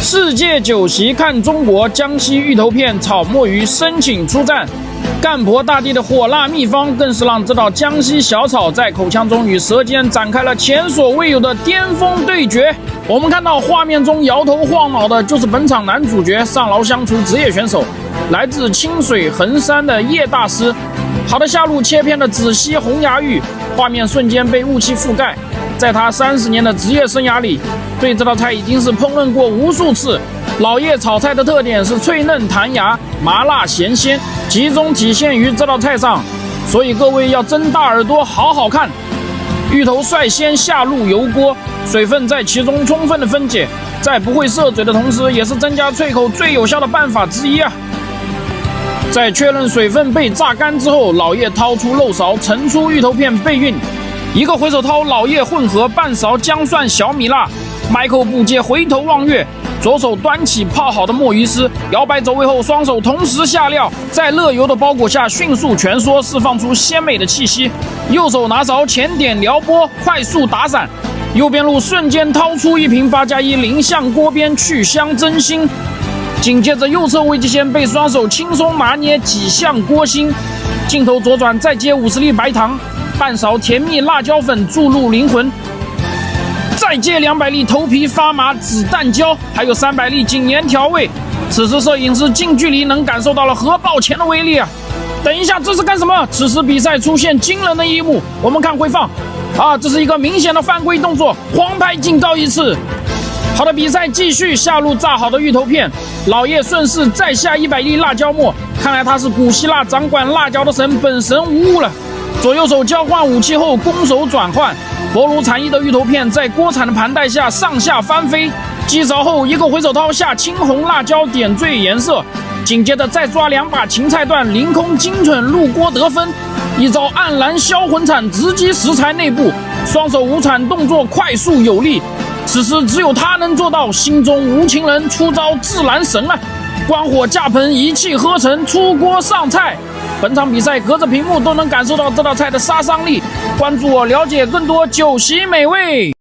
世界酒席看中国，江西芋头片炒墨鱼申请出战。干婆大帝的火辣秘方，更是让这道江西小炒在口腔中与舌尖展开了前所未有的巅峰对决。我们看到画面中摇头晃脑的，就是本场男主角上牢相厨职业选手，来自清水衡山的叶大师。好的下入切片的紫溪红牙芋，画面瞬间被雾气覆盖。在他30年的职业生涯里，对这道菜已经是烹饪过无数次。老叶炒菜的特点是脆嫩弹牙、麻辣咸鲜，集中体现于这道菜上，所以各位要睁大耳朵好好看。芋头率先下入油锅，水分在其中充分的分解，在不会涩嘴的同时，也是增加脆口最有效的办法之一啊。在确认水分被榨干之后，老叶掏出漏勺，盛出芋头片备运。一个回手掏，老叶混合半勺姜蒜、小米辣，迈口不接回头望月，左手端起泡好的墨鱼丝，摇摆走位后，双手同时下料，在热油的包裹下迅速蜷缩，释放出鲜美的气息。右手拿勺前点撩拨，快速打散，右边路瞬间掏出一瓶8+1，淋向锅边去香增腥。紧接着右侧味极鲜被双手轻松拿捏，挤向锅心，镜头左转，再接50粒白糖，半勺甜蜜辣椒粉注入灵魂，再接200粒头皮发麻紫蛋椒，还有300粒井盐调味。此时摄影师近距离能感受到了核爆前的威力啊！等一下，这是干什么？此时比赛出现惊人的一幕，我们看回放这是一个明显的犯规动作，黄牌警告1次。好的，比赛继续，下入炸好的芋头片，老叶顺势再下100粒辣椒末，看来他是古希腊掌管辣椒的神，本神无误了。左右手交换武器后，攻守转换，薄如蝉翼的芋头片在锅铲的盘带下上下翻飞，击着后一个回手掏下青红辣椒点缀颜色，紧接着再抓2把芹菜段凌空精准入锅得分，一招黯然销魂铲直击食材内部，双手无铲动作快速有力。此时只有他能做到，心中无情人，出招自然神啊！关火架盆，一气呵成，出锅上菜。本场比赛隔着屏幕都能感受到这道菜的杀伤力。关注我，了解更多酒席美味。